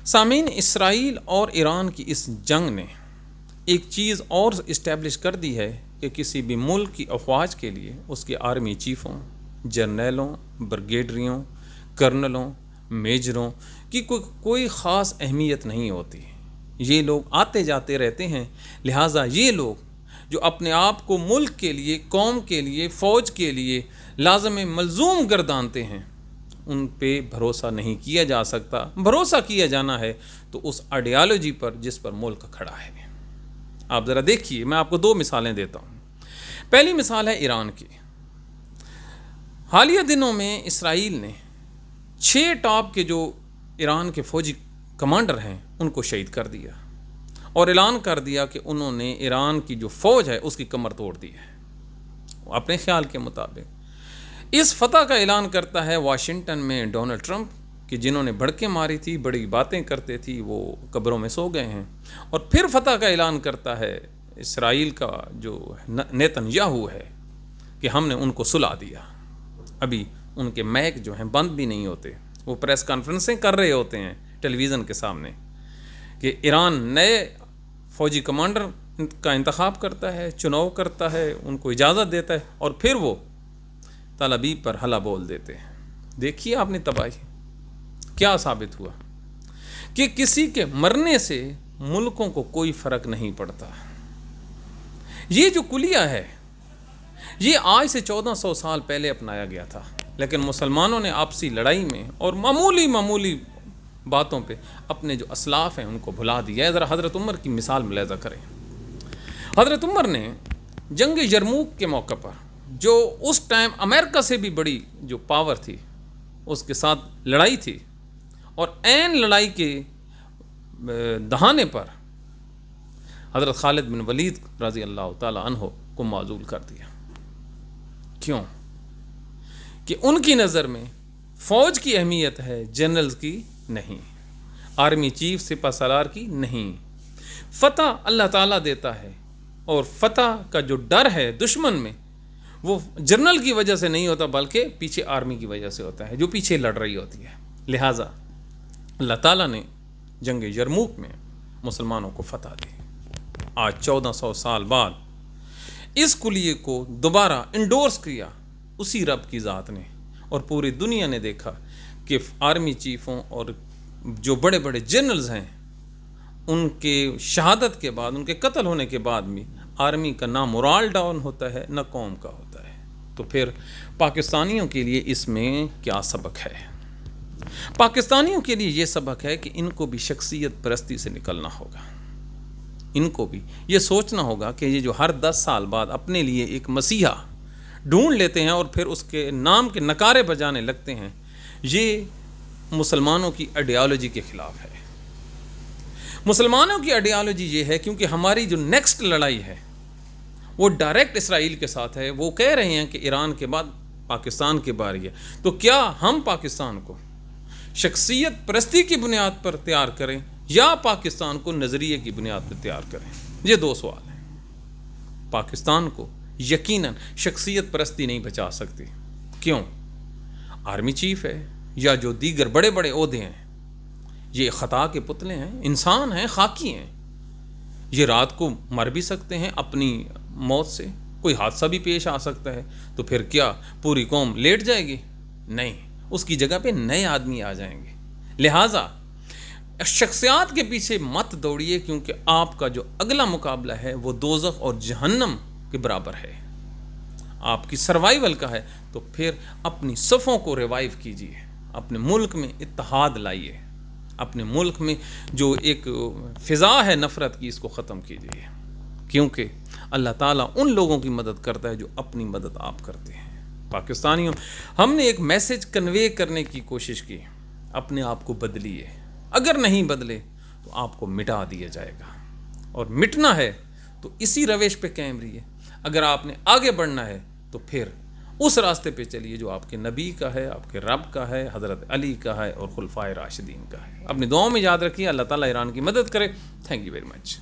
سامعین، اسرائیل اور ایران کی اس جنگ نے ایک چیز اور اسٹیبلش کر دی ہے کہ کسی بھی ملک کی افواج کے لیے اس کے آرمی چیفوں، جرنیلوں، بریگیڈیئروں، کرنلوں، میجروں کی کوئی خاص اہمیت نہیں ہوتی۔ یہ لوگ آتے جاتے رہتے ہیں، لہٰذا یہ لوگ جو اپنے آپ کو ملک کے لیے، قوم کے لیے، فوج کے لیے لازم ملزوم گردانتے ہیں، ان پہ بھروسہ نہیں کیا جا سکتا۔ بھروسہ کیا جانا ہے تو اس آئیڈیالوجی پر جس پر ملک کھڑا ہے۔ آپ ذرا دیکھیے، میں آپ کو 2 مثالیں دیتا ہوں۔ پہلی مثال ہے ایران کی۔ حالیہ دنوں میں اسرائیل نے 6 ٹاپ کے جو ایران کے فوجی کمانڈر ہیں ان کو شہید کر دیا اور اعلان کر دیا کہ انہوں نے ایران کی جو فوج ہے اس کی کمر توڑ دی ہے اپنے خیال کے مطابق۔ اس فتح کا اعلان کرتا ہے واشنگٹن میں ڈونلڈ ٹرمپ کہ جنہوں نے بھڑکیں ماری تھی، بڑی باتیں کرتے تھی، وہ قبروں میں سو گئے ہیں۔ اور پھر فتح کا اعلان کرتا ہے اسرائیل کا جو نیتن یاہو ہے کہ ہم نے ان کو سلا دیا۔ ابھی ان کے مائک جو ہیں بند بھی نہیں ہوتے، وہ پریس کانفرنسیں کر رہے ہوتے ہیں ٹیلی ویژن کے سامنے کہ ایران نئے فوجی کمانڈر کا انتخاب کرتا ہے، چناؤ کرتا ہے، ان کو اجازت دیتا ہے، اور پھر وہ تل ابیب پر حلہ بول دیتے ہیں۔ دیکھیے آپ نے تباہی کیا ثابت ہوا کہ کسی کے مرنے سے ملکوں کو کوئی فرق نہیں پڑتا۔ یہ جو کلیہ ہے یہ آج سے 1400 سال پہلے اپنایا گیا تھا، لیکن مسلمانوں نے آپسی لڑائی میں اور معمولی باتوں پہ اپنے جو اسلاف ہیں ان کو بھلا دیا ہے۔ ذرا حضرت عمر کی مثال ملاحظہ کریں۔ حضرت عمر نے جنگ یرموک کے موقع پر، جو اس ٹائم امریکہ سے بھی بڑی جو پاور تھی اس کے ساتھ لڑائی تھی، اور عین لڑائی کے دہانے پر حضرت خالد بن ولید رضی اللہ تعالی عنہ کو معزول کر دیا۔ کیوں؟ کہ ان کی نظر میں فوج کی اہمیت ہے، جنرل کی نہیں، آرمی چیف سپہ سالار کی نہیں۔ فتح اللہ تعالیٰ دیتا ہے، اور فتح کا جو ڈر ہے دشمن میں وہ جنرل کی وجہ سے نہیں ہوتا بلکہ پیچھے آرمی کی وجہ سے ہوتا ہے جو پیچھے لڑ رہی ہوتی ہے۔ لہٰذا اللہ تعالیٰ نے جنگ یرموک میں مسلمانوں کو فتح دی۔ آج 1400 سال بعد اس کلیے کو دوبارہ انڈورس کیا اسی رب کی ذات نے، اور پوری دنیا نے دیکھا کہ آرمی چیفوں اور جو بڑے بڑے جنرلز ہیں ان کے شہادت کے بعد، ان کے قتل ہونے کے بعد بھی آرمی کا نہ مورال ڈاؤن ہوتا ہے نہ قوم کا ہوتا ہے۔ تو پھر پاکستانیوں کے لیے اس میں کیا سبق ہے؟ پاکستانیوں کے لیے یہ سبق ہے کہ ان کو بھی شخصیت پرستی سے نکلنا ہوگا۔ ان کو بھی یہ سوچنا ہوگا کہ یہ جو ہر 10 سال بعد اپنے لیے ایک مسیحا ڈھونڈ لیتے ہیں اور پھر اس کے نام کے نعرے بجانے لگتے ہیں، یہ مسلمانوں کی آئیڈیالوجی کے خلاف ہے۔ مسلمانوں کی آئیڈیالوجی یہ ہے، کیونکہ ہماری جو نیکسٹ لڑائی ہے وہ ڈائریکٹ اسرائیل کے ساتھ ہے۔ وہ کہہ رہے ہیں کہ ایران کے بعد پاکستان کی باری ہے، تو کیا ہم پاکستان کو شخصیت پرستی کی بنیاد پر تیار کریں یا پاکستان کو نظریے کی بنیاد پر تیار کریں؟ یہ 2 سوال ہیں۔ پاکستان کو یقیناً شخصیت پرستی نہیں بچا سکتی۔ کیوں؟ آرمی چیف ہے یا جو دیگر بڑے بڑے عہدے ہیں، یہ خطا کے پتلے ہیں، انسان ہیں، خاکی ہیں۔ یہ رات کو مر بھی سکتے ہیں اپنی موت سے، کوئی حادثہ بھی پیش آ سکتا ہے، تو پھر کیا پوری قوم لیٹ جائے گی؟ نہیں، اس کی جگہ پہ نئے آدمی آ جائیں گے۔ لہٰذا شخصیات کے پیچھے مت دوڑیے، کیونکہ آپ کا جو اگلا مقابلہ ہے وہ دوزخ اور جہنم کے برابر ہے، آپ کی سروائیول کا ہے۔ تو پھر اپنی صفوں کو ریوائیو کیجیے، اپنے ملک میں اتحاد لائیے، اپنے ملک میں جو ایک فضا ہے نفرت کی اس کو ختم کیجیے، کیونکہ اللہ تعالیٰ ان لوگوں کی مدد کرتا ہے جو اپنی مدد آپ کرتے ہیں۔ پاکستانیوں، ہم نے ایک میسج کنوے کرنے کی کوشش کی، اپنے آپ کو بدلیے، اگر نہیں بدلے تو آپ کو مٹا دیا جائے گا، اور مٹنا ہے تو اسی روش پہ قائم رہیے۔ اگر آپ نے آگے بڑھنا ہے تو پھر اس راستے پہ چلیے جو آپ کے نبی کا ہے، آپ کے رب کا ہے، حضرت علی کا ہے اور خلفائے راشدین کا ہے۔ اپنی دعاؤں میں یاد رکھیے۔ اللہ تعالیٰ ایران کی مدد کرے۔ Thank you very much.